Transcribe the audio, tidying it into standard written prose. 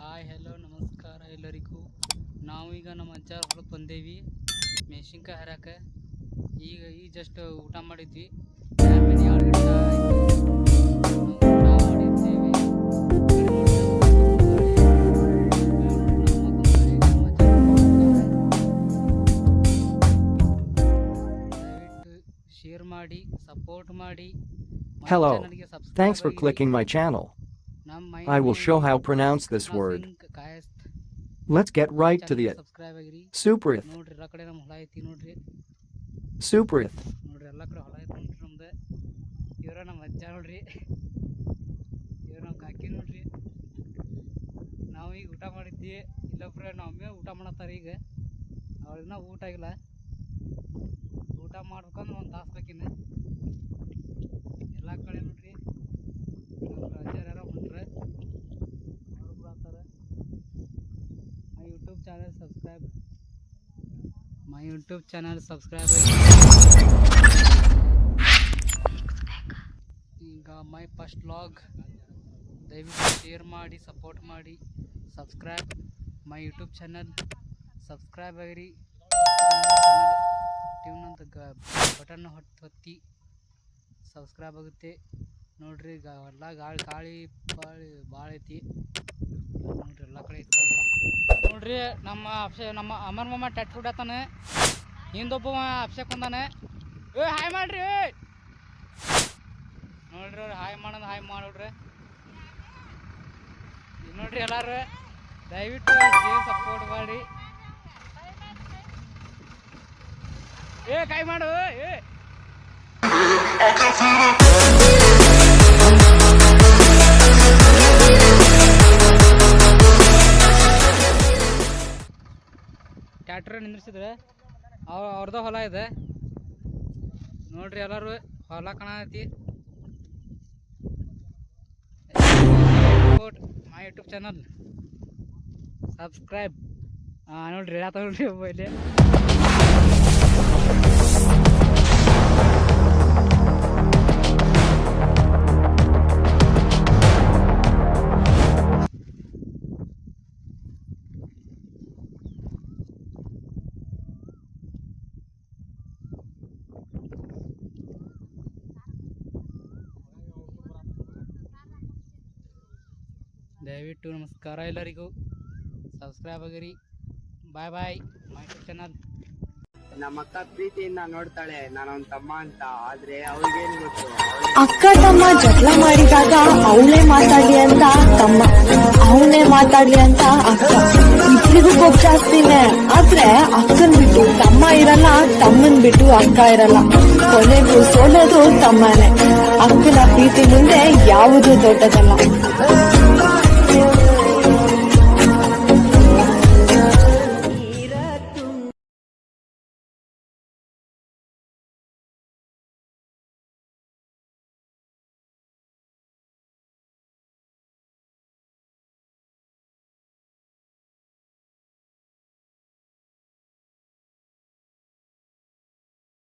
Hi hello ನಮಸ್ಕಾರ ಎಲ್ಲರಿಗೂ. ನಾವೀಗ ನಮ್ಮ ಅಜ್ಜಾರ ಹೊಲಕ್ಕೆ ಬಂದೇವಿ ಮೆಣಸಿನ್ಕಾಯಿ ಹರಕ್ಕೆ. ಈಗ ಜಸ್ಟ್ ಊಟ ಮಾಡಿದ್ವಿ. ಶೇರ್ ಮಾಡಿ, ಸಪೋರ್ಟ್ ಮಾಡಿ. Hello, thanks for clicking my channel. I will show how to pronounce this word. Let's get right to the it. Suprith. Suprith. ಇವ್ರ ನಮ್ಮ ಅಜ್ಜ ನೋಡ್ರಿ, ಇವ್ರ ನಮ್ಮ ಕಾಕಿ ನೋಡ್ರಿ. ನಾವು ಈಗ ಊಟ ಮಾಡಿದ್ವಿ. ಇಲ್ಲೊಬ್ರೆ ನಮ್ಮೇ ಊಟ ಮಾಡತ್ತಾರ. ಈಗ ಅವ್ರಿನ್ನ ಊಟ ಆಗಿಲ್ಲ. ಊಟ ಮಾಡ್ಬೇಕಂದ್ರೆ ಒಂದು ತಾಸು ಬೇಕಿನ್ನ. ಎಲ್ಲ ಕಡೆ ನೋಡ್ರಿ ಅಜ್ಜಾರ ಯಾರೋ ಹೊಂಟ್ರೆ ಅವ್ರು ಬರ್ತಾರೆ. ಮೈ ಯೂಟ್ಯೂಬ್ ಚಾನಲ್ ಸಬ್ಸ್ಕ್ರೈಬ್ ಈಗ ಮೈ ಫಸ್ಟ್ ವ್ಲಾಗ್. ದಯವಿಟ್ಟು ಶೇರ್ ಮಾಡಿ, ಸಪೋರ್ಟ್ ಮಾಡಿ, subscribe my YouTube channel. Subscribe ಆಗಿರಿ. ಟ್ಯೂನ್ ಅಂತ ಬಟನ್ ಹೊತ್ತಿ ಸಬ್ಸ್ಕ್ರೈಬ್ ಆಗುತ್ತೆ ನೋಡ್ರಿ. ಎಲ್ಲ ಗಾಳಿ ಭಾಳ ಐತಿ ನೋಡ್ರಿ, ಎಲ್ಲ ಕಡೆ ಐತಿ ನೋಡ್ರಿ. ನಮ್ಮ ಅಮರ್ ಮಾಮ ಟ್ಯಾಟ್ ಹುಡತಾನೆ. ಹಿಂದೊಬ್ಬ ಅಭಿಷೇಕ್ ಬಂದಾನೆ. ಹಾಯ್ ಮಾಡ್ರಿ ನೋಡ್ರಿ. ಅವ್ರು ಹಾಯ್ ಮಾಡೋಡ್ರಿ. ನೋಡ್ರಿ ಎಲ್ಲಾರು ದಯವಿಟ್ಟು ಸಪೋರ್ಟ್ ಮಾಡಿ. ಕೈ ಮಾಡು. ಟ್ಯಾಕ್ಟ್ರ್ ನಿಂದ್ರಿಸಿದ್ರೆ ಅವ್ರದ್ದು ಹೊಲ ಇದೆ ನೋಡ್ರಿ. ಎಲ್ಲರೂ ಹೊಲ ಕಾಣತಿ. ಮೈ ಯೂಟ್ಯೂಬ್ ಚಾನಲ್ ಸಬ್ಸ್ಕ್ರೈಬ್ ನೋಡ್ರಿ. ನೋಡ್ರಿ ಮೊಬೈಲಿ ದಯವಿಟ್ಟು ನಮಸ್ಕಾರ ಎಲ್ಲರಿಗೂ. ಸಬ್ಸ್ಕ್ರೈಬ್ ಆಗಿರಿ. Bye bye. My YouTube channel. ನಮ್ಮ ಅಕ್ಕ ಪ್ರೀತಿಯಿಂದ ನೋಡ್ತಾಳೆ ನಾನೊಂದ್ ತಮ್ಮ ಅಂತ. ಆದ್ರೆ ಅವ್ರಿಗೇನು ಗೊತ್ತು, ಅಕ್ಕ ತಮ್ಮ ಜಗಳ ಮಾಡಿದಾಗ ಅವಳೇ ಮಾತಾಡ್ಲಿ ಅಂತ ತಮ್ಮ, ಅವನೇ ಮಾತಾಡ್ಲಿ ಅಂತ ಅಕ್ಕ. ಇಬ್ರಿಗೂ ಕೋಪ ಜಾಸ್ತಿನೇ. ಆದ್ರೆ ಅಕ್ಕನ್ ಬಿಟ್ಟು ತಮ್ಮ ಇರಲ್ಲ, ತಮ್ಮನ್ ಬಿಟ್ಟು ಅಕ್ಕ ಇರಲ್ಲ. ಕೊನೆಗೂ ಸೋಲೋದು ತಮ್ಮನೇ. ಅಕ್ಕನ ಪ್ರೀತಿ ಮುಂದೆ ಯಾವುದು ದೊಡ್ಡದಲ್ಲ.